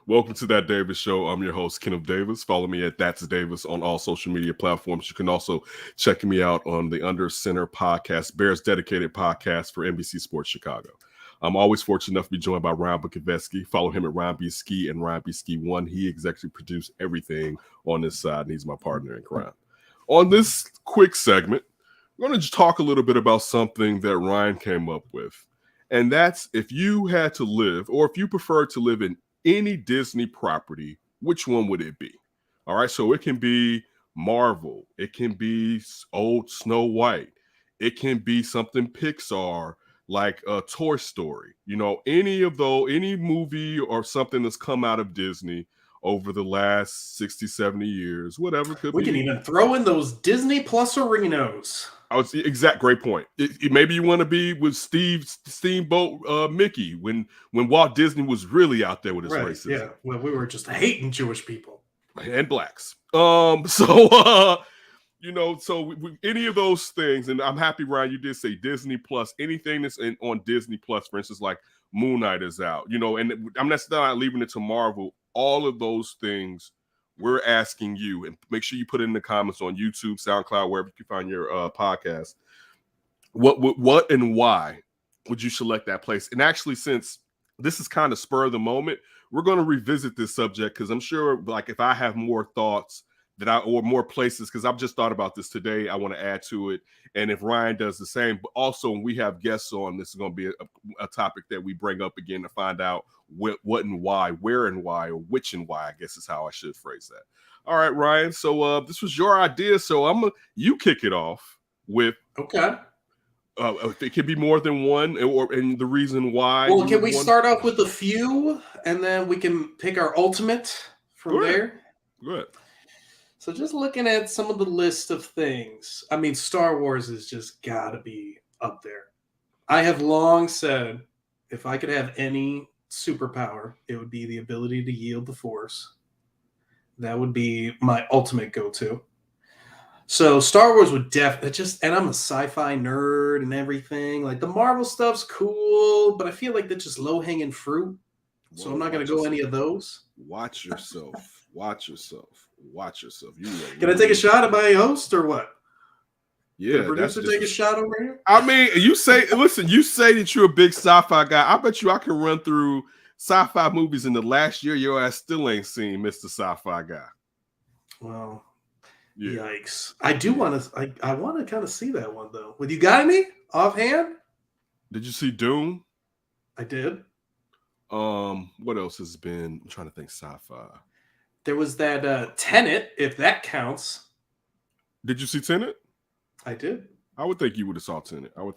Welcome to That Davis Show. I'm your host, Kenneth Davis. Follow me at That's Davis on all social media platforms. You can also check me out on the Under Center podcast, Bears dedicated podcast for NBC Sports Chicago. I'm always fortunate enough to be joined by Ryan Bukoveski. Follow him at Ryan B. Ski and Ryan B. Ski 1. He executive produced everything on this side, and he's my partner in crime. On this quick segment, we're going to talk a little bit about something that Ryan came up with. And that's if you had to live, or if you prefer to live in any Disney property, which one would it be? All right, so it can be Marvel, it can be old Snow White, it can be something Pixar like Toy Story. You know, any movie or something that's come out of Disney over the last 60, 70 years, whatever it could be. We can even throw in those Disney Plus arenos. I was great point. Maybe you want to be with Steamboat Mickey when Walt Disney was really out there with his racism. Yeah, well, we were just hating Jewish people and blacks. Any of those things, and I'm happy, Ryan, you did say Disney Plus. Anything that's on Disney Plus, for instance, like Moon Knight is out. You know, and I'm not leaving it to Marvel. All of those things. We're asking you, and make sure you put it in the comments on YouTube, SoundCloud, wherever you find your podcast. What and why would you select that place? And actually, since this is kind of spur of the moment, we're going to revisit this subject because I'm sure, like, if I have more thoughts or more places, because I've just thought about this today, I want to add to it. And if Ryan does the same, but also when we have guests on, this is going to be a topic that we bring up again to find out what and why, where and why, or which and why, I guess is how I should phrase that. All right, Ryan. So this was your idea. So you kick it off with. Okay. It can be more than one, and the reason why. Well, can we start off with a few, and then we can pick our ultimate from there? Good. So just looking at some of the list of things, I mean, Star Wars has just got to be up there. I have long said if I could have any superpower, it would be the ability to yield the Force. That would be my ultimate go-to. So Star Wars would definitely and I'm a sci-fi nerd and everything. Like the Marvel stuff's cool, but I feel like they're just low-hanging fruit. So I'm not going to go any of those. Watch yourself. Watch yourself. Can I take a shot at my host or what? Yeah, the producer take a shot over here. I mean, you say that you're a big sci-fi guy. I bet you I can run through sci-fi movies in the last year. Your ass still ain't seen Mr. Sci-Fi Guy. Well, yeah. Yikes! I do want to. I want to kind of see that one though. Well, you got any offhand? Did you see Dune? I did. What else has been? I'm trying to think. Sci-fi. There was that Tenet, if that counts. Did you see Tenet? I did. I would think you would have saw Tenet. I've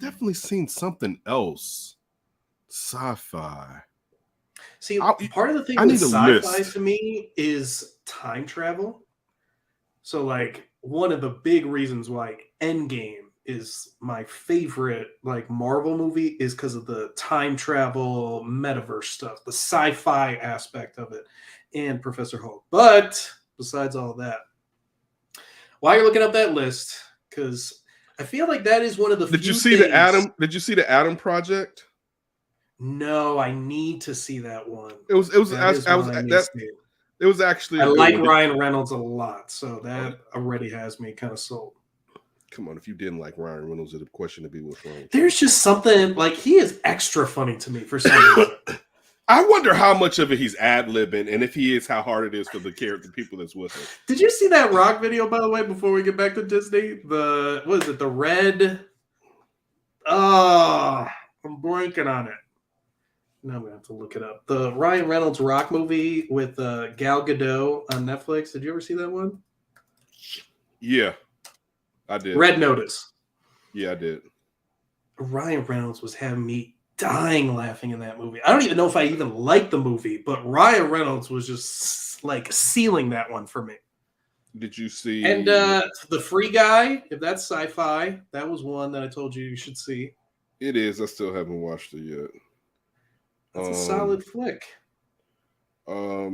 definitely seen something else. Sci-fi. See, part of the thing with sci-fi to me is time travel. So, like, one of the big reasons why Endgame is my favorite, like, Marvel movie is because of the time travel, metaverse stuff, the sci-fi aspect of it, and Professor Hulk. But besides all that, while you're looking up that list, because I feel like that is one of the. Did you see the Atom Project? No, I need to see that one. It was actually. I like Ryan Reynolds a lot, so that already has me kind of sold. Come on, if you didn't like Ryan Reynolds, the question to be what's wrong. There's just something like he is extra funny to me for some reason. I wonder how much of it he's ad-libbing, and if he is, how hard it is for the people that's with him. Did you see that Rock video, by the way, before we get back to Disney? The red? Oh, I'm blanking on it. Now I'm going to have to look it up. The Ryan Reynolds Rock movie with Gal Gadot on Netflix. Did you ever see that one? Yeah, I did. Red Notice. Yeah, I did. Ryan Reynolds was having me dying laughing in that movie. I don't even know if I even liked the movie, but Ryan Reynolds was just like sealing that one for me. Did you see? And The Free Guy, if that's sci-fi, that was one that I told you should see. It is. I still haven't watched it yet. That's a solid flick. Yeah,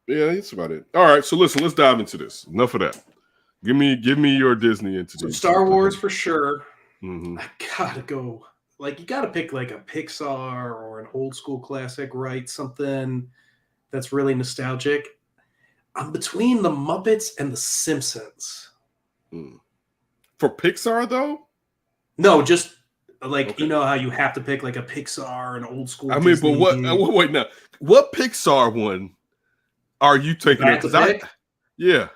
that's about it. All right, so listen, let's dive into this. Enough of that. Give me your Disney into Star Wars for sure. Mm-hmm. I gotta go like you got to pick like a Pixar or an old school classic, right? Something that's really nostalgic. I'm between the Muppets and the Simpsons. For Pixar, though? No, just like Okay. you know how you have to pick like a Pixar, an old school. I mean, Disney. but what? Wait, now, what Pixar one are you taking? Because yeah,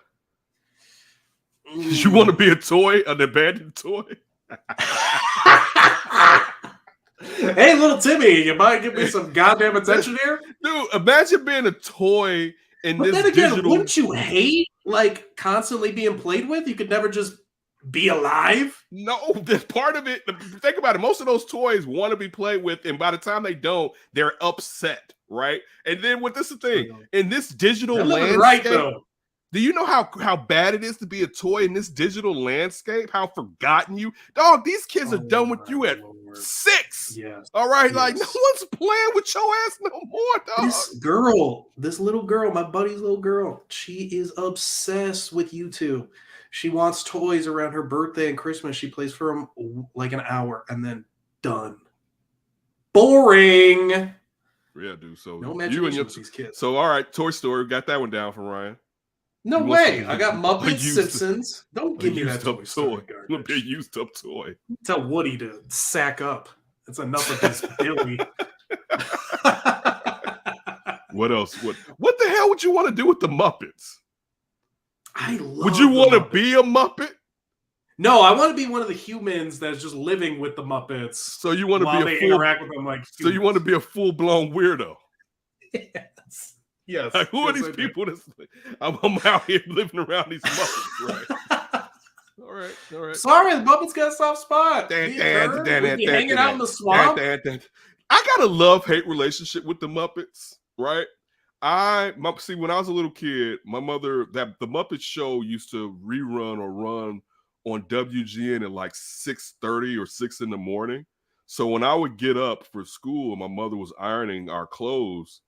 you want to be a toy, an abandoned toy? Hey, little Timmy, you might give me some goddamn attention here, dude. Imagine being a toy in but this then again, digital. wouldn't you hate like constantly being played with? You could never just be alive. No, that's part of it. Think about it. Most of those toys want to be played with, and by the time they don't, they're upset, right? And then what this is the thing in this digital landscape, right, though. Do you know how bad it is to be a toy in this digital landscape? How forgotten you, dog. These kids are done with you at 6. Yes. All right, like no one's playing with your ass no more, dog. This little girl, my buddy's little girl, she is obsessed with YouTube. She wants toys around her birthday and Christmas. She plays for them like an hour and then done. Boring. Yeah, dude. So no imagination with these kids. So all right, Toy Story, got that one down for Ryan. No way. I got Muppets, Simpsons. Don't give me that toy. It's gonna be a used up toy. Tell Woody to sack up. That's enough of this Billy. What else? What the hell would you want to do with the Muppets? Would you want to be a Muppet? No, I want to be one of the humans that's just living with the Muppets. So you want to be interact with them like humans. So you want to be a full-blown weirdo. Yes. Yes. Like, who are these people that's I'm out here living around these Muppets, right? All right. Sorry, the Muppets got a soft spot. Hanging out in the swamp. I got a love-hate relationship with the Muppets, right? See, when I was a little kid, my mother, the Muppet Show used to rerun or run on WGN at like 6:30 or 6 in the morning. So when I would get up for school and my mother was ironing our clothes,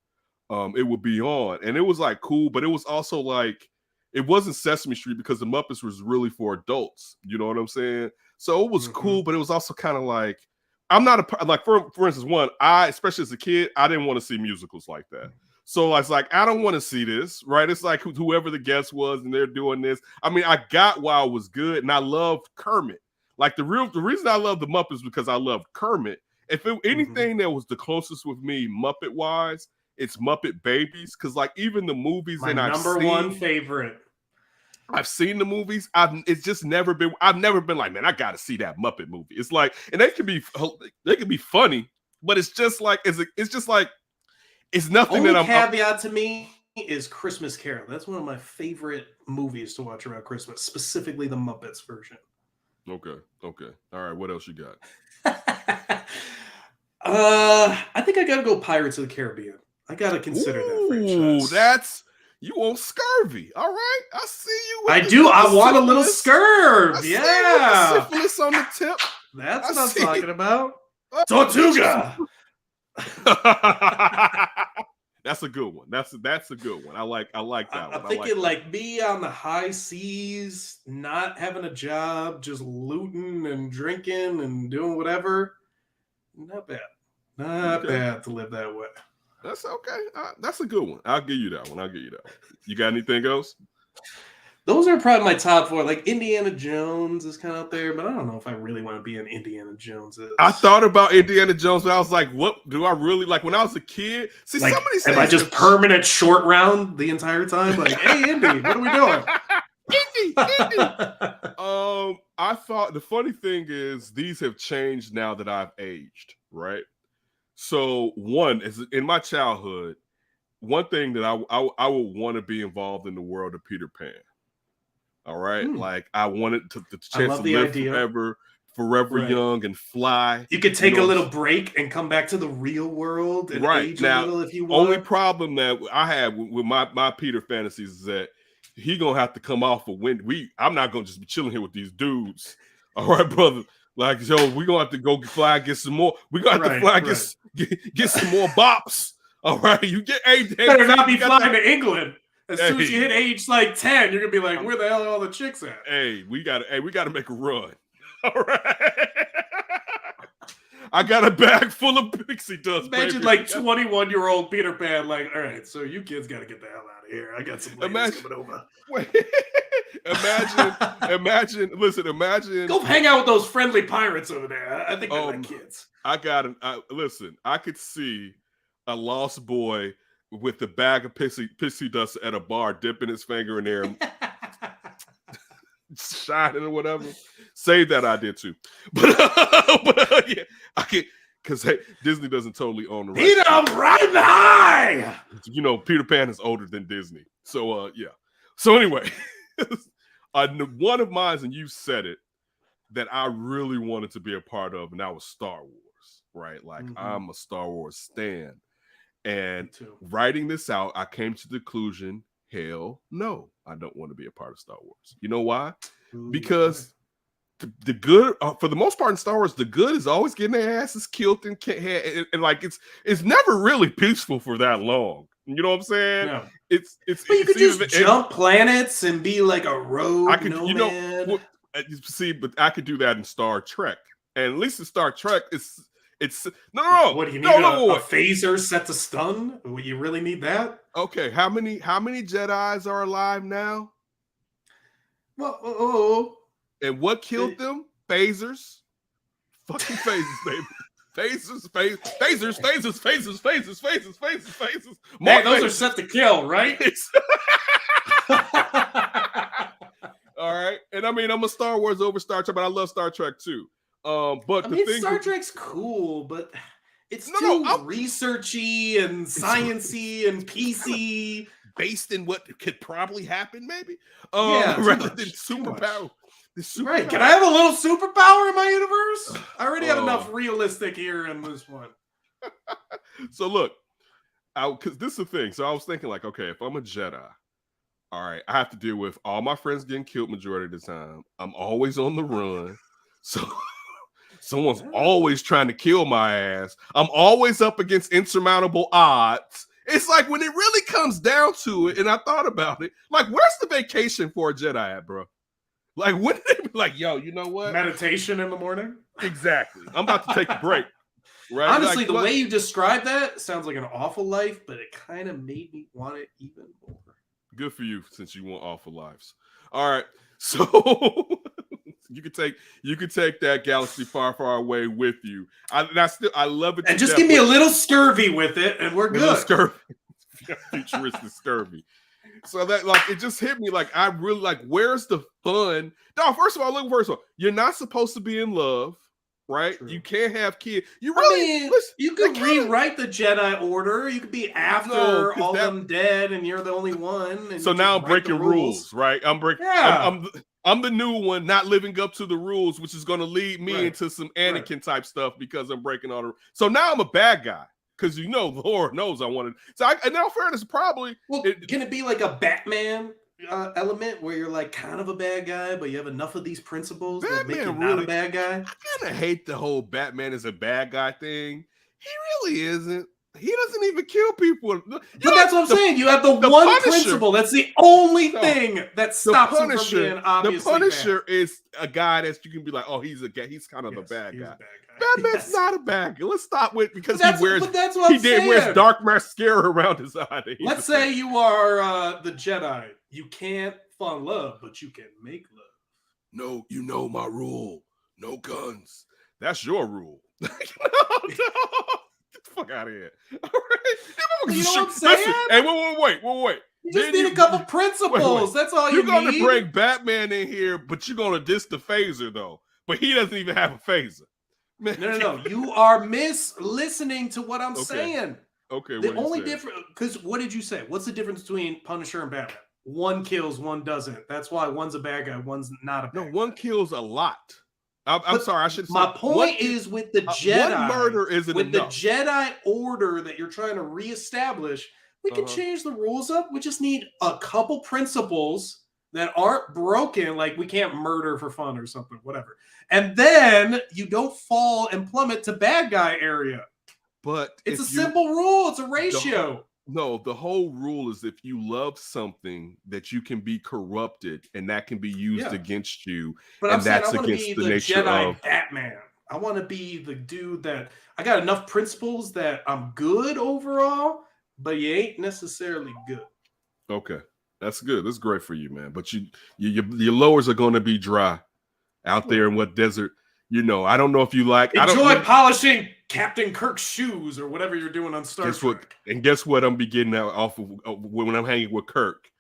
it would be on. And it was like cool, but it was also like, it wasn't Sesame Street because the Muppets was really for adults. You know what I'm saying? So it was cool, but it was also kind of like, I'm not for instance, especially as a kid, I didn't want to see musicals like that. So I was like, I don't want to see this, right? It's like whoever the guest was and they're doing this. I mean, I got why it was good, and I loved Kermit. Like the reason I love the Muppets because I love Kermit. If anything that was the closest with me, Muppet wise, it's Muppet Babies, because like even the movies my number one favorite. I've seen the movies. I've never been like, man, I gotta see that Muppet movie. It's like, and they can be funny, but it's just like it's nothing. Only that caveat to me is Christmas Carol. That's one of my favorite movies to watch around Christmas, specifically the Muppets version. Okay. All right, what else you got? I think I gotta go Pirates of the Caribbean. I gotta consider that franchise. That's you on scurvy. All right, I see you. I do. I want a little scurv. Yeah, syphilis on the tip. That's what I'm talking about. Tortuga. That's a good one. That's a good one. I like that one. I'm thinking like me on the high seas, not having a job, just looting and drinking and doing whatever. Not bad. Not bad to live that way. That's okay. That's a good one. I'll give you that one. You got anything else? Those are probably my top 4. Like Indiana Jones is kind of up there, but I don't know if I really want to be an Indiana Jones. I thought about Indiana Jones, but I was like, what do I really like? When I was a kid, see, like, somebody said, am I just permanent short round the entire time? Like, hey, Indy, what are we doing? Indy. I thought the funny thing is these have changed now that I've aged, right? So one is in my childhood, one thing that I would want to be involved in the world of Peter Pan. All right. Like I wanted the chance to live forever young and fly. You could take a little break and come back to the real world and age a little if you want. Only problem that I have with my Peter fantasies is that he gonna have to come off of when I'm not gonna just be chilling here with these dudes. All right, brother. Like, yo, we're gonna have to go fly and get some more. We're gonna have to fly and get some more bops. All right. You better not be flying to England. As soon as you hit age like 10, you're gonna be like, where the hell are all the chicks at? We gotta make a run. All right. I got a bag full of pixie dust. Imagine baby. like 21-year-old Peter Pan, like, all right, so you kids got to get the hell out of here. I got some ladies coming over. Wait, imagine. Listen, imagine. Go hang out with those friendly pirates over there. I think they're like kids. Listen, I could see a lost boy with a bag of pixie dust at a bar, dipping his finger in there, shining or whatever. Save that idea too. But yeah, I can, because hey, Disney doesn't totally own the rights. Peter, I'm riding high. You know, Peter Pan is older than Disney. So yeah. So anyway, one of mine, and you said it, that I really wanted to be a part of, and that was Star Wars, right? Like I'm a Star Wars stan. And writing this out, I came to the conclusion, hell no, I don't want to be a part of Star Wars. You know why? Because the good, for the most part in Star Wars, the good is always getting their asses killed and like it's never really peaceful for that long. You know what I'm saying? Yeah. But you could just jump planets and be like a rogue nomad. See, but I could do that in Star Trek, and at least in Star Trek, it's no. What do you need? A phaser set to stun? Would you really need that? Okay, how many Jedis are alive now? Well, and what killed them? Phasers, fucking phasers, baby. Phasers. Hey, those are set to kill, right? All right, and I mean, I'm a Star Wars over Star Trek, but I love Star Trek too. But Star Trek's cool, but it's too researchy and sciencey and PC, based in what could probably happen, maybe. Rather than superpower. Right? Can I have a little superpower in my universe? I already have enough realistic here in this one. So look, because this is the thing. So I was thinking, like, okay, if I'm a Jedi. All right, I have to deal with all my friends getting killed majority of the time. I'm always on the run. So someone's always trying to kill my ass. I'm always up against insurmountable odds. It's like when it really comes down to it, and I thought about it, like, where's the vacation for a Jedi at, bro? Like, when they be like, yo, you know what? More in the morning? Exactly. I'm about to take a break. Right? Honestly, the way you describe that sounds like an awful life, but it kind of made me want it even more. Good for you, since you want awful lives. All right, so you could take that galaxy far, far away with you. I love it. And just give me a little scurvy with it, and we're good. Scurvy, futuristic scurvy. So that, like, it just hit me. Like, I really like. Where's the fun? No, first of all, you're not supposed to be in love. Right? True. You can't have kids. You could rewrite the Jedi Order. You could be after all them dead, and you're the only one. And so now I'm breaking rules, right? I'm breaking. Yeah. I'm the new one, not living up to the rules, which is going to lead me into some Anakin type stuff because I'm breaking all the. So now I'm a bad guy because the Lord knows I wanted. So in all fairness, probably. Well, can it be like a Batman element where you're like kind of a bad guy, but you have enough of these principles that make you not a bad guy? I kind of hate the whole Batman is a bad guy thing. He really isn't. He doesn't even kill people. But that's what I'm saying. You have the one Punisher, principle. That's the only thing that stops him from being obviously The Punisher bad. Is a guy that you can be like, oh, he's kind of a bad guy. Batman's not a bad guy. Let's stop with because he wears dark mascara around his eye. Let's say you are the Jedi. You can't fall in love, but you can make love. No, you know my rule. No guns. That's your rule. No. Get the fuck out of here. All right. You know what I'm saying? Listen, hey, wait. You just need a couple principles. That's all you need. You're going to bring Batman in here, but you're going to diss the phaser, though. But he doesn't even have a phaser. Man. No. You are listening to what I'm saying. Okay. The only difference, because what did you say? What's the difference between Punisher and Batman? One kills, one doesn't. That's why one's a bad guy, one's not a bad guy. No, one kills a lot. I'm sorry, I should say. My point is with the Jedi. One murder isn't with enough. The Jedi Order that you're trying to reestablish, we can change the rules up. We just need a couple principles that aren't broken, like we can't murder for fun or something, whatever. And then you don't fall and plummet to bad guy area. But it's a simple rule. It's a ratio. The whole rule is if you love something that you can be corrupted and that can be used against you. But and that's against the nature Jedi of Batman. I want to be the dude that I got enough principles that I'm good overall, but you ain't necessarily good. Okay, that's good. That's great for you, man. But your lowers are going to be dry out there in what desert? I don't know if you like. Enjoy polishing Captain Kirk's shoes or whatever you're doing on Star Trek. Guess what? I'm be getting out off of when I'm hanging with Kirk.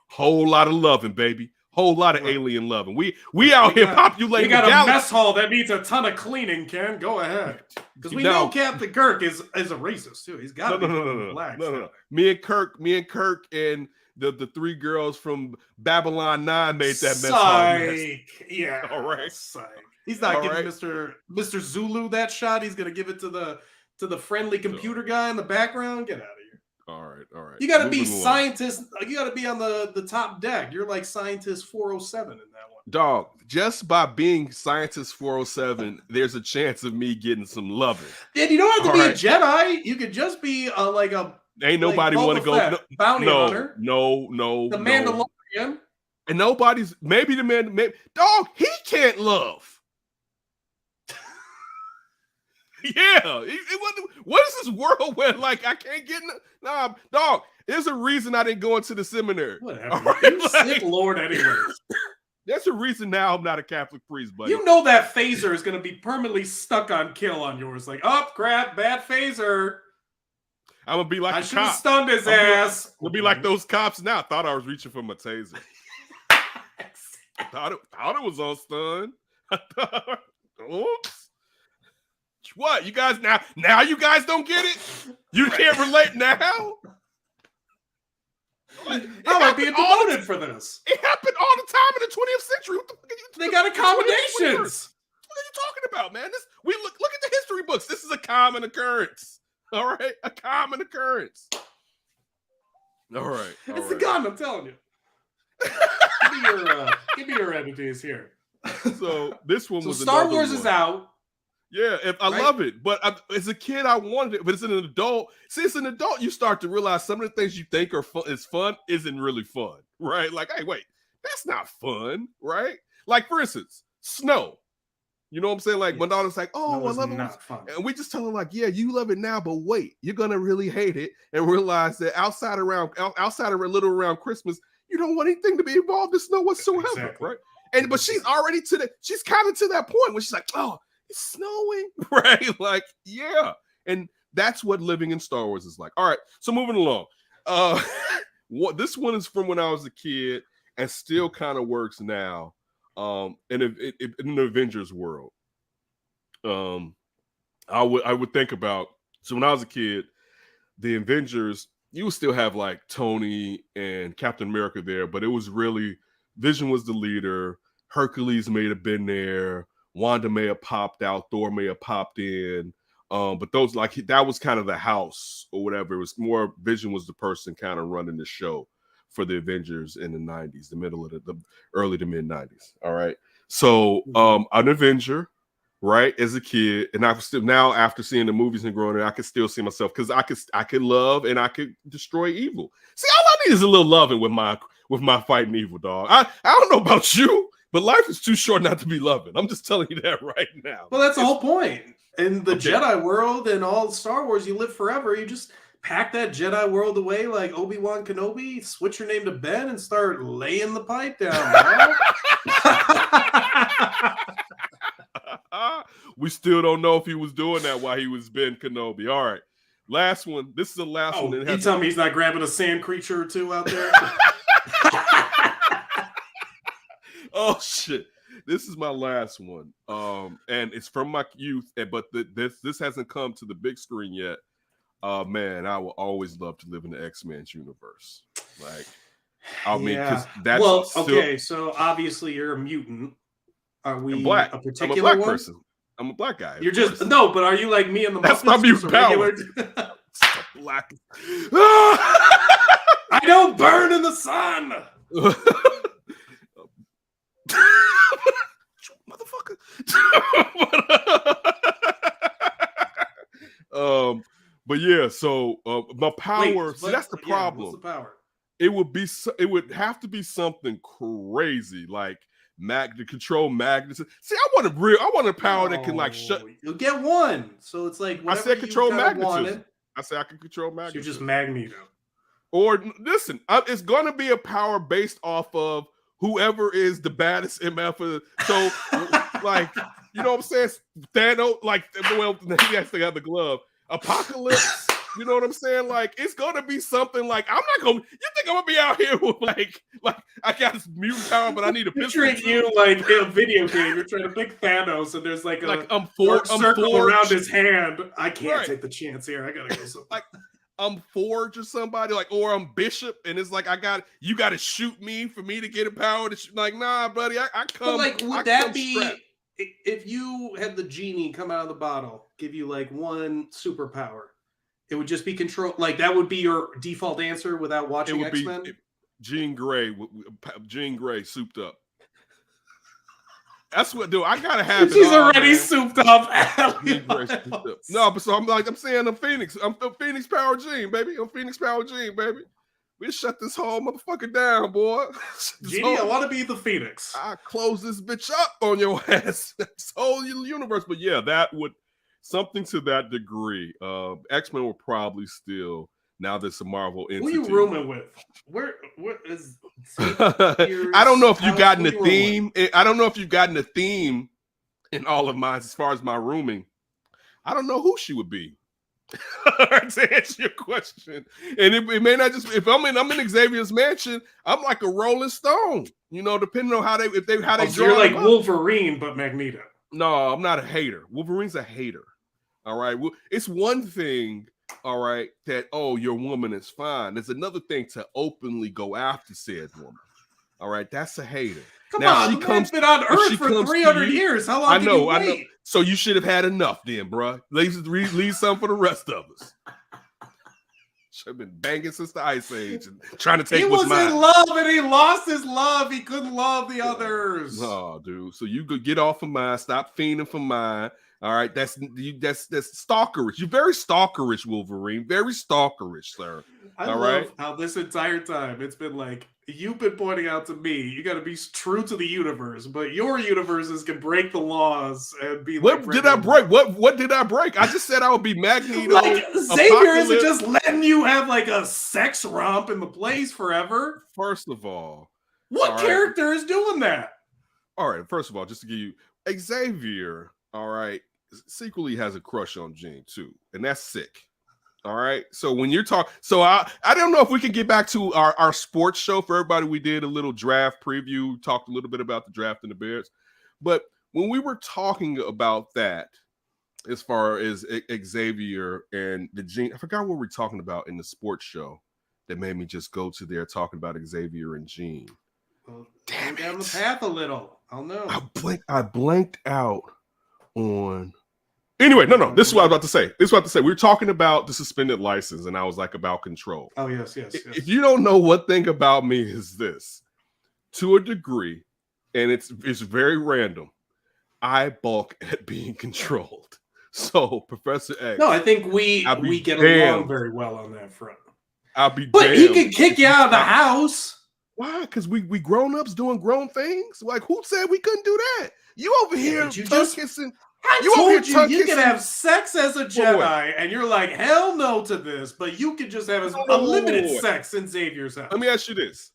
Whole lot of loving, baby. Whole lot of alien loving. We out here populating. We got a mess hall that needs a ton of cleaning. Ken, go ahead, because we know Captain Kirk is a racist too. He's got to be black. No. Me and Kirk, and the three girls from Babylon 9 made that mess hall. Yeah, all right. Psych. He's not giving Mr. Zulu that shot. He's gonna give it to the friendly computer guy in the background. Get out of here. All right. You got to be scientist. You got to be on the top deck. You're like scientist 407 in that one. Dog, just by being scientist 407, there's a chance of me getting some loving. And you don't have to be a Jedi. You could just be like a. Ain't nobody want to go. Bounty hunter. No. The Mandalorian. And nobody's. Maybe the man. Dog, he can't love. Yeah, what is this world where like I can't get nah, dog? There's a reason I didn't go into the seminary. Whatever, right? You Sith Lord anyways. That's a reason now I'm not a Catholic priest, buddy. You know that phaser is going to be permanently stuck on kill on yours. Like, oh crap, bad phaser. I'm gonna be like I should have stunned his ass. We'll be like those cops now. Thought I was reaching for my taser. thought it was on stun. Oops. What you guys now you guys don't get it? You can't relate now? How am I being demoted for this? It happened all the time in the 20th century. What the fuck are you They got accommodations. What are you talking about, man? We look at the history books. This is a common occurrence. All right, a common occurrence. All right. It's the gun, I'm telling you. Give me your entities here. So this one was Star Wars is out. Yeah, I love it, but as a kid, I wanted it. But as an adult, as an adult, you start to realize some of the things you think are fun isn't really fun, right? Like, hey, wait, that's not fun, right? Like, for instance, snow. You know what I'm saying? Like, my daughter's like, oh, I love it. Fun. And we just tell her, like, yeah, you love it now, but wait, you're going to really hate it and realize that outside of a little around Christmas, you don't want anything to be involved in snow whatsoever, right? But she's already she's kind of to that point where she's like, oh, it's snowing, right? Like, yeah. And that's what living in Star Wars is like. All right, so moving along. This one is from when I was a kid and still kind of works now. In the Avengers world. I would think about, so when I was a kid, the Avengers, you would still have like Tony and Captain America there, but it was really Vision was the leader, Hercules may have been there, Wanda may have popped out, Thor may have popped in. But those, like, that was kind of the house or whatever. It was more Vision was the person kind of running the show for the Avengers in the 90s, the middle of the early to mid 90s. All right. So an Avenger, right, as a kid, and I still now after seeing the movies and growing up, I could still see myself because I could love and I could destroy evil. See, all I need is a little loving with my fighting evil, dog. I don't know about you, but life is too short not to be loving. I'm just telling you that right now. Well, that's the whole point. In the Jedi world and all Star Wars, you live forever. You just pack that Jedi world away like Obi-Wan Kenobi, switch your name to Ben, and start laying the pipe down. We still don't know if he was doing that while he was Ben Kenobi. All right. Last one. This is the last one. You tell me he's not grabbing a sand creature or two out there? Oh, shit. This is my last one, and it's from my youth. But this hasn't come to the big screen yet. Man, I will always love to live in the X-Men's universe. Like, I mean, because that's okay. So obviously, you're a mutant. Are we black? A particular I'm a black one? Person. I'm a black guy. You're just no, but are you like me and the? That's my mutant power. Black. I don't burn in the sun. Motherfucker. But yeah, so my power. See, that's the problem. What's the power? It would have to be something crazy, like to control magnetism. See, I want a power that can like shut. You'll get one. So it's like I said control magnetism. Wanted, I said I can control magnetism. so you're just Magneto. Or listen, it's going to be a power based off of whoever is the baddest MF. So, like, you know what I'm saying? Thanos, like, well, he has to have the glove. Apocalypse. You know what I'm saying? Like, it's gonna be something like I'm not gonna. You think I'm gonna be out here with like I got this mutant power, but I need a pistol. Picturing you like in a video game, you're trying to pick Thanos, and there's like a circle around his hand. I can't take the chance here. I gotta go something. Like I'm Forge or somebody, like, or I'm Bishop, and it's like you got to shoot me for me to get a power to shoot. Like, nah, buddy, I come. But like, would that be strapped. If you had the genie come out of the bottle, give you like one superpower? It would just be control. Like that would be your default answer without watching X-Men. Jean Grey souped up. That's what, dude. I gotta have. She's already souped up. No, but so I'm saying I'm Phoenix. I'm the Phoenix Power Jean, baby. I'm Phoenix Power Jean, baby. We shut this whole motherfucker down, boy. Genie, I want to be the Phoenix. I close this bitch up on your ass. This whole universe. But yeah, that would. Something to that degree. X-Men will probably still, now there's a Marvel entity. Who are you rooming with? What is I don't know if you've gotten a theme. I don't know if you've gotten a theme in all of mine as far as my rooming. I don't know who she would be. To answer your question. And it may not just, if I'm in Xavier's mansion, I'm like a Rolling Stone. You know, depending on how they draw. So you're like Wolverine, but Magneto. No, I'm not a hater. Wolverine's a hater. All right. Well, it's one thing, all right, that, oh, your woman is fine. There's another thing to openly go after said woman. All right. That's a hater. Come on, she's been on Earth for 300 years. How long can you wait? I know. So you should have had enough then, bro. Leave some for the rest of us. Should have been banging since the Ice Age and trying to take what's mine. He was in love and he lost his love. He couldn't love the others. No, dude. So you could get off of mine. Stop fiending for mine. All right, that's stalkerish. You're very stalkerish, Wolverine. Very stalkerish, sir. I love how this entire time it's been like you've been pointing out to me. You got to be true to the universe, but your universes can break the laws and be. What did I break? What did I break? I just said I would be Magneto. Like Xavier isn't just letting you have like a sex romp in the place forever. First of all, what character is doing that? All right. First of all, just to give you Xavier. All right. Secretly has a crush on Jean too, and that's sick. All right. So when you're talking, so I don't know if we can get back to our sports show for everybody. We did a little draft preview, talked a little bit about the draft and the Bears, but when we were talking about that, as far as Xavier and the Jean, I forgot what we were talking about in the sports show that made me just go to there talking about Xavier and Jean. Well, damn down the path a little. I'll know. I blanked out on. Anyway, no. This is what I was about to say. We were talking about the suspended license, and I was like about control. Oh, yes. If you don't know, one thing about me is this, to a degree, and it's very random, I balk at being controlled. So, Professor X. No, I think we get along very well on that front. But he can kick you out of the house. Why? Because we grown-ups doing grown things? Like, who said we couldn't do that? You over here kissing. I told you can have sex as a Jedi, and you're like, hell no to this, but you can just have unlimited sex in Xavier's house. Let me ask you this.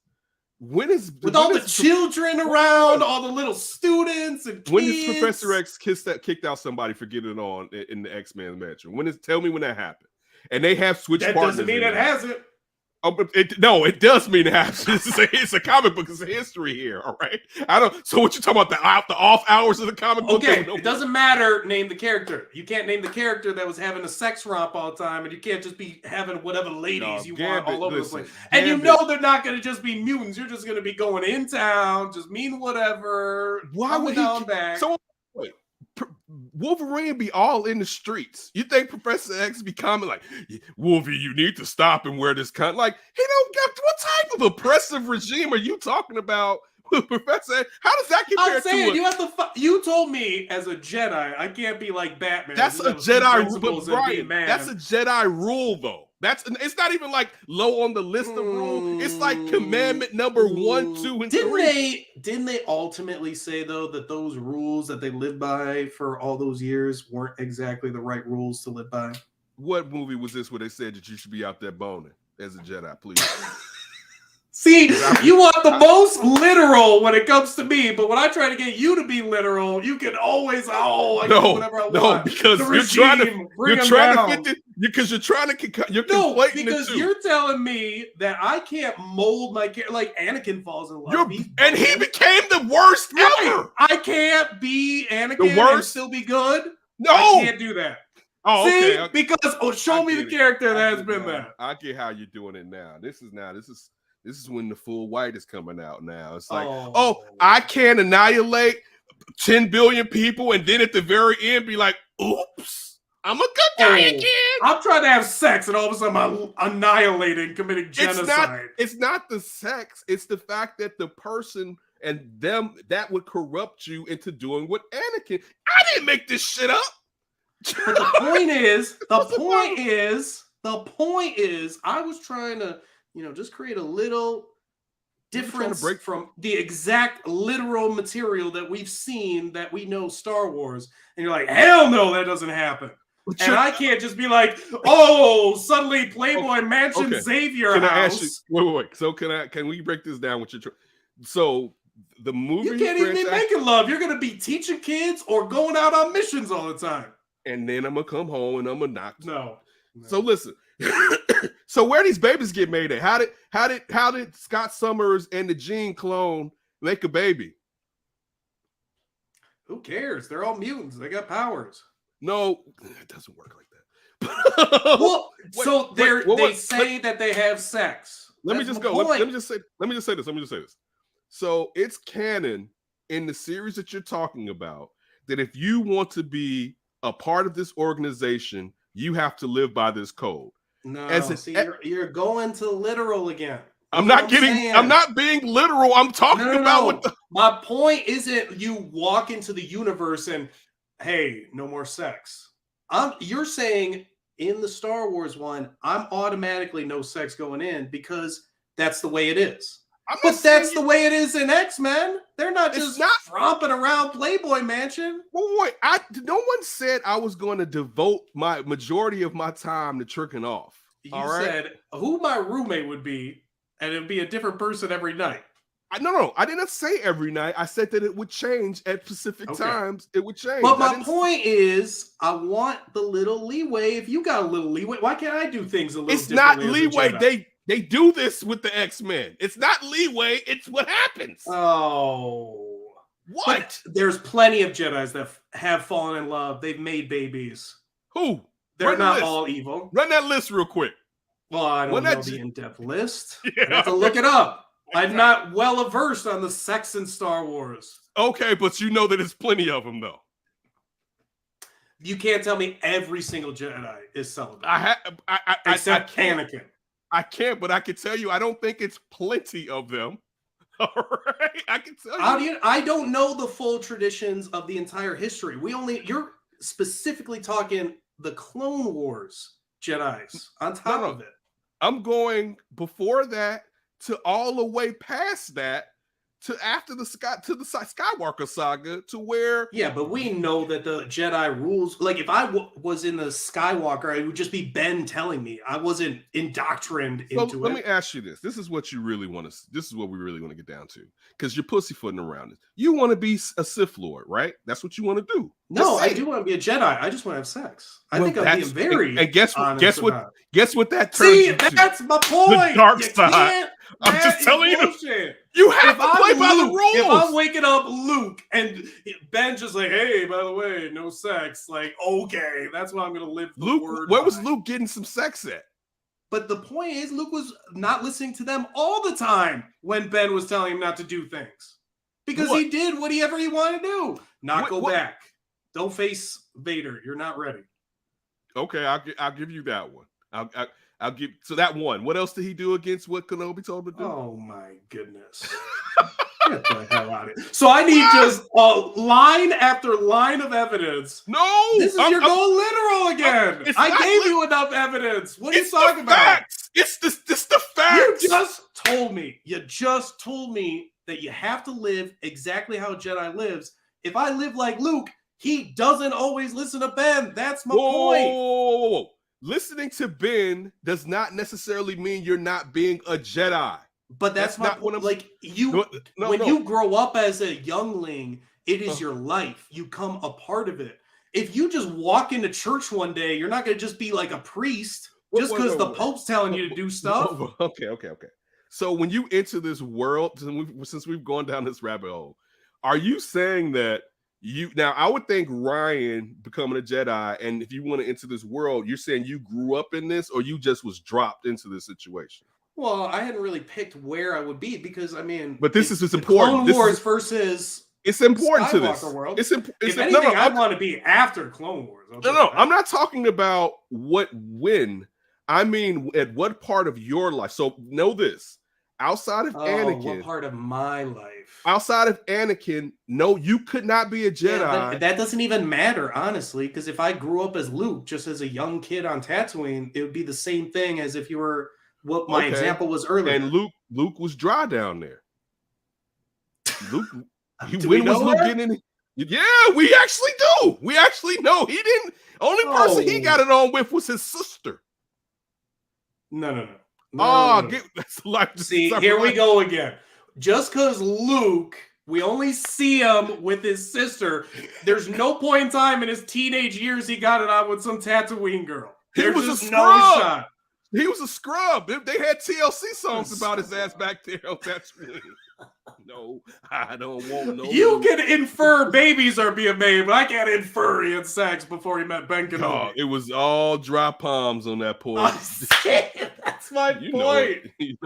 With all the children around, all the little students and kids. When does Professor X kicked out somebody for getting on in the X-Men mansion? Tell me when that happened. And they have switched partners. That doesn't mean it hasn't. Oh, it does mean it happens. It's a comic book. It's a history here. All right. So what you talking about? The off hours of the comic book? Okay. It doesn't matter. Name the character. You can't name the character that was having a sex romp all the time, and you can't just be having whatever ladies you want all over the place. And you know they're not going to just be mutants. You're just going to be going in town, just mean whatever. Why would he? Back. So wait. Wolverine be all in the streets. You think Professor X be coming like, Wolvie, you need to stop and wear this kind? Like, he don't get what type of oppressive regime are you talking about Professor, how does that compare I'm saying to you have to. You told me as a Jedi, I can't be like Batman. That's just a have few Jedi, principles but and be Brian, man. that's a Jedi rule, though. It's not even like low on the list of rules. It's like commandment number 1, 2, and 3. Didn't they ultimately say though that those rules that they lived by for all those years weren't exactly the right rules to live by? What movie was this where they said that you should be out there boning as a Jedi, please? See, you want the most literal when it comes to me, but when I try to get you to be literal, you can always I can do whatever I want. Because you're trying to fit because you're trying to because you're telling me that I can't mold my character like Anakin falls in love. And he became the worst ever. I can't be Anakin the worst? And still be good. No, I can't do that. Oh, see, okay. Because show me the character that has been there. I get how you're doing it now. This is when the full white is coming out now. It's like, I can't annihilate 10 billion people and then at the very end be like, oops, I'm a good guy again. I'm trying to have sex and all of a sudden I'm annihilating, committing genocide. It's not the sex. It's the fact that the person and them, that would corrupt you into doing what Anakin. I didn't make this shit up. But the point is, I was trying to, just create a little difference from the exact literal material that we've seen, that we know Star Wars. And you're like, hell no, that doesn't happen. And I can't just be like, suddenly Playboy Mansion Xavier can house. I ask you, wait. So can we break this down with your so the movie you can't even be making love. You're gonna be teaching kids or going out on missions all the time. And then I'm gonna come home and I'm gonna knock. No. So listen. So where these babies get made at? How did Scott Summers and the gene clone make a baby? Who cares? They're all mutants. They got powers. No, it doesn't work like that. Well, they say that they have sex. Let me just say this. So it's canon in the series that you're talking about that if you want to be a part of this organization, you have to live by this code. No, you're going to literal again. I'm not being literal. I'm talking about what my point isn't you walk into the universe and hey, no more sex. You're saying in the Star Wars one, I'm automatically no sex going in because that's the way it is. But that's the way it is in X-Men. They're not just romping around Playboy Mansion. Well, wait, no one said I was going to devote my majority of my time to tricking off. You said who my roommate would be, and it would be a different person every night. No, I didn't say every night. I said that it would change at specific times. It would change. But my point is, I want the little leeway. If you got a little leeway, why can't I do things a little differently? It's not leeway. They do this with the X-Men. It's not leeway. It's what happens. Oh. What? But there's plenty of Jedis that have fallen in love. They've made babies. Who? They're not all evil. Run that list real quick. Well, I don't know the in-depth list. I have to look it up. I'm not well versed on the sex in Star Wars. Okay, but you know that there's plenty of them, though. You can't tell me every single Jedi is celibate. Except Anakin. I can't, but I can tell you, I don't think it's plenty of them. All right, I can tell you. I don't know the full traditions of the entire history. You're specifically talking the Clone Wars Jedis on top of it. I'm going before that to all the way past that to after the Skywalker saga to where but we know that the Jedi rules, like if I was in the Skywalker, it would just be Ben telling me. I wasn't indoctrined into it. Let me ask you this. This is what we really want to get down to, because you're pussyfooting around it. You want to be a Sith Lord, right? That's what you want to do. No, I do want to be a Jedi. I just want to have sex. I think I'm being very and guess what that turns See, into? That's my point. The dark side. I'm just telling you. You have to play by the rules. If I'm waking up Luke and Ben just like, hey, by the way, no sex. Like, okay, that's why I'm going to live the word. Where was Luke getting some sex at? But the point is, Luke was not listening to them all the time when Ben was telling him not to do things. Because he did whatever he wanted to do. Go back. Don't face Vader. You're not ready. Okay, I'll give you that one. I'll give that one. What else did he do against what Kenobi told him to do? Oh my goodness. Get the hell out of here. So I need just line after line of evidence. No, You're going literal again. I gave you enough evidence. What are you talking about? Facts. It's the facts. You just told me that you have to live exactly how a Jedi lives. If I live like Luke, he doesn't always listen to Ben. That's my point. Whoa. Listening to Ben does not necessarily mean you're not being a Jedi. But that's my point. Like you grow up as a youngling, it is your life. You come a part of it. If you just walk into church one day, you're not going to just be like a priest just because the Pope's telling you to do stuff. Okay. So when you enter this world, since we've gone down this rabbit hole, are you saying that now I would think Ryan becoming a Jedi, and if you want to enter this world, you're saying you grew up in this, or you just was dropped into this situation? Well, I hadn't really picked where I would be because but this is important. Clone Wars versus it's important Skywalker to this world. If anything, I want to be after Clone Wars. I'm not talking about when. I mean, at what part of your life? So know this: outside of Anakin, what part of my life? Outside of Anakin, no, you could not be a Jedi. Yeah, that doesn't even matter, honestly, because if I grew up as Luke, just as a young kid on Tatooine, it would be the same thing as if you were. What my example was earlier. And Luke was dry down there. Luke, when was Luke getting in? Yeah, we actually do. We actually know he didn't. Only person he got it on with was his sister. No. That's like see, here we go again. Just because Luke, we only see him with his sister. There's no point in time in his teenage years he got it on with some Tatooine girl. There's just no shot. He was a scrub. They had TLC songs about his ass back there. Oh, that's really no. I don't want no. You can infer babies are being made, but I can't infer he had sex before he met Ben Kenobi. Oh, it was all dry palms on that point. That's my point. I'm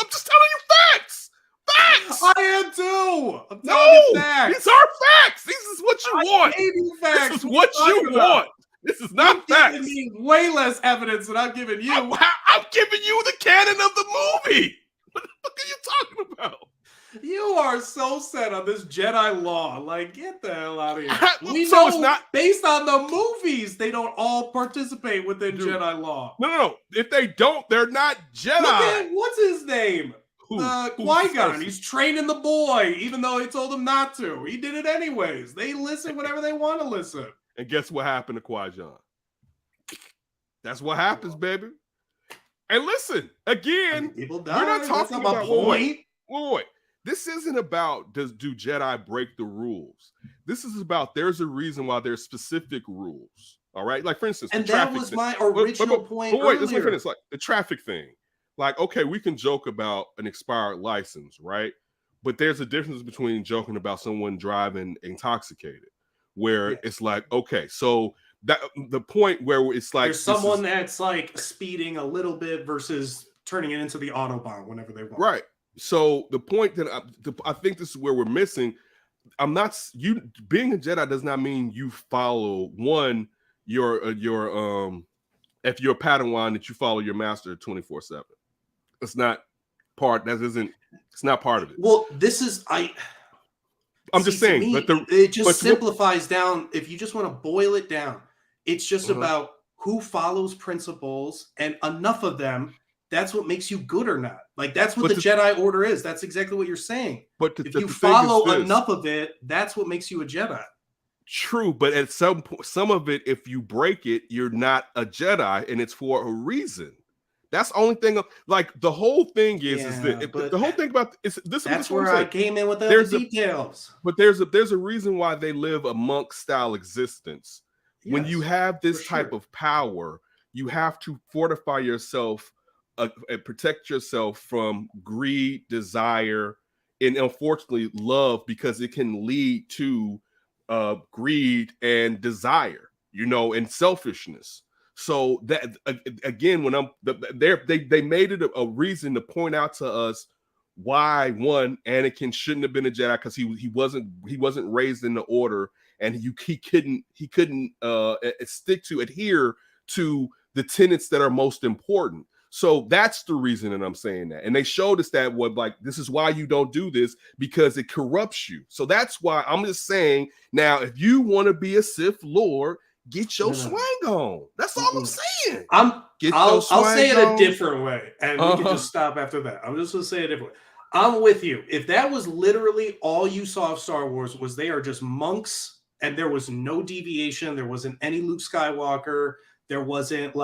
just telling you facts. Facts. I am too. I'm telling you facts. These are facts. This is what you want. Facts. This is what you want. This is not facts. You're giving me way less evidence than I've given you. I'm giving you the canon of the movie. What the fuck are you talking about? You are so set on this Jedi law. Like, get the hell out of here. We so know it's not based on the movies, they don't all participate within Jedi law. No. If they don't, they're not Jedi. Look at what's his name? Qui-Gon. He's training the boy, even though he told him not to. He did it anyways. They listen whenever they want to listen. And guess what happened to Qui-Gon? That's what happens, baby. And listen, again, people die. We're not talking about point. Wait. This isn't about do Jedi break the rules. This is about there's a reason why there's specific rules. All right, like for instance, and that was my original point. But wait, let's finish. Like the traffic thing. Like, okay, we can joke about an expired license, right? But there's a difference between joking about someone driving intoxicated, where it's like, okay, so that the point where it's like there's someone that's like speeding a little bit versus turning it into the Autobahn whenever they want. Right. So the point that I think this is where we're missing. I'm not you being a Jedi does not mean you follow your if you're a Padawan that you follow your master 24/7. It's not part. It's not part of it. Well, this is I'm just saying, me, but it just simplifies down. If you just want to boil it down, it's just about who follows principles and enough of them. That's what makes you good or not. Like that's what the Jedi Order is. That's exactly what you're saying. But if you follow enough of it, that's what makes you a Jedi. True, but at some point, some of it, if you break it, you're not a Jedi, and it's for a reason. That's the only thing. Like the whole thing is that the whole thing about this. That's where I came in with the details. But there's a reason why they live a monk style existence. Yes, when you have this type of power, you have to fortify yourself and protect yourself from greed, desire, and unfortunately love, because it can lead to greed and desire, and selfishness. So that again, when they made it a reason to point out to us why Anakin shouldn't have been a Jedi, because he wasn't raised in the Order, and he couldn't adhere to the tenets that are most important. So that's the reason that I'm saying that. And they showed us that this is why you don't do this, because it corrupts you. So that's why I'm just saying, now, if you want to be a Sith Lord, get your swang on. That's all I'm saying. I'll say it a different way, and we can just stop after that. I'm just going to say it a different way. I'm with you. If that was literally all you saw of Star Wars, was they are just monks and there was no deviation, there wasn't any Luke Skywalker, there wasn't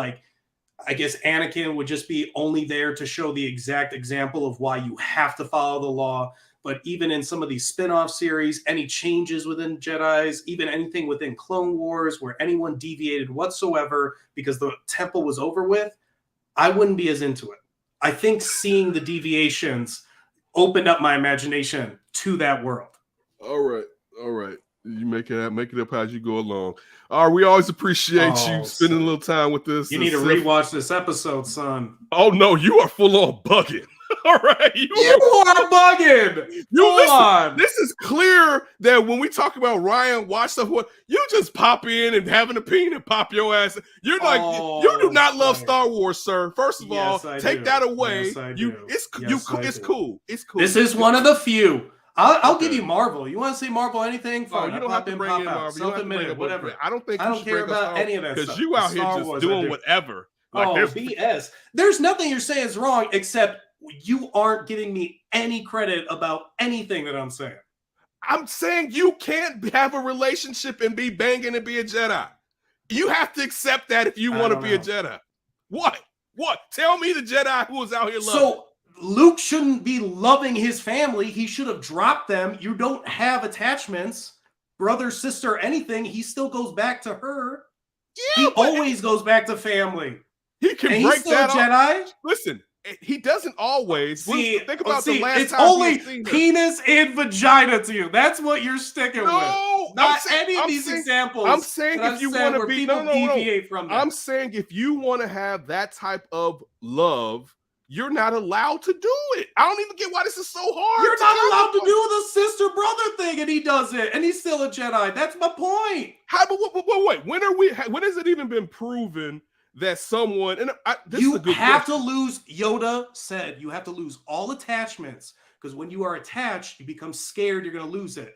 I guess Anakin would just be only there to show the exact example of why you have to follow the law. But even in some of these spin-off series, any changes within Jedis, even anything within Clone Wars where anyone deviated whatsoever because the temple was over with, I wouldn't be as into it. I think seeing the deviations opened up my imagination to that world. All right. You make it up as you go along. All right, we always appreciate you spending a little time with us. You need to rewatch this episode, son. Oh no, you are full on bugging. All right, you are bugging. This is clear that when we talk about Ryan watch stuff, you just pop in and have an opinion and pop your ass. You're you do not love Star Wars, sir. First of all, take that away. It's cool. It's cool. This is one of the few. I'll give you Marvel. You want to say Marvel anything? Fine. You don't have to bring in Marvel. Self-admitted, whatever. I don't care about any of that stuff. Because you out here just doing whatever. BS. There's nothing you're saying is wrong, except you aren't giving me any credit about anything that I'm saying. I'm saying you can't have a relationship and be banging and be a Jedi. You have to accept that if you want to be a Jedi. What? Tell me the Jedi who was out here loving. So Luke shouldn't be loving his family. He should have dropped them. You don't have attachments, brother, sister, anything. He still goes back to her. Yeah, he always goes back to family. He can break that Jedi. Listen, he doesn't always. Think about the last it's time. It's only penis and vagina to you. That's what you're sticking with. Not any of these examples. I'm saying if you want to be deviate from that. I'm saying if you want to have that type of love, you're not allowed to do it. I don't even get why this is so hard. You're not allowed to do the sister-brother thing, and he does it, and he's still a Jedi. That's my point. Wait, when has it even been proven that someone, you have to lose, Yoda said, you have to lose all attachments, because when you are attached, you become scared, you're going to lose it.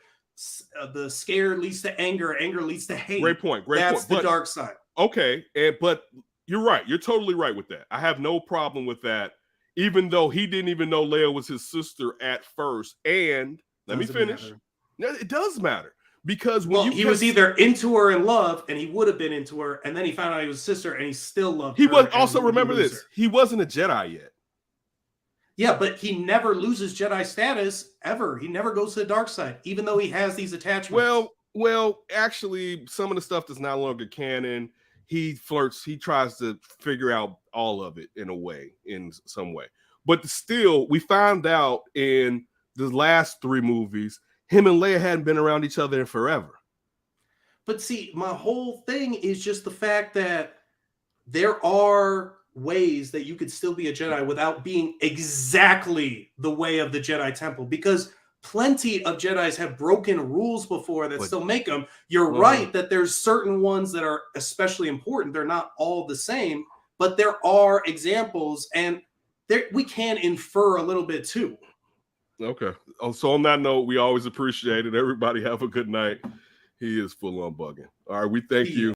The scare leads to anger leads to hate. Great point. That's the dark side. Okay, but you're right. You're totally right with that. I have no problem with that. Even though he didn't even know Leia was his sister at first. And let me finish. It does matter. Because when he was either into her in love, and he would have been into her, and then he found out he was a sister, and he still loved her. He was also, remember this, he wasn't a Jedi yet. Yeah, but he never loses Jedi status ever. He never goes to the dark side, even though he has these attachments. Well, actually, some of the stuff that's no longer canon, he flirts, he tries to figure out all of it in some way. But still, we found out in the last 3 movies, him and Leia hadn't been around each other in forever. But see, my whole thing is just the fact that there are ways that you could still be a Jedi without being exactly the way of the Jedi Temple, because plenty of Jedis have broken rules before that still make them. You're right that there's certain ones that are especially important. They're not all the same, but there are examples, and we can infer a little bit too. Okay. So on that note, we always appreciate it. Everybody have a good night. He is full on bugging. All right. We thank you.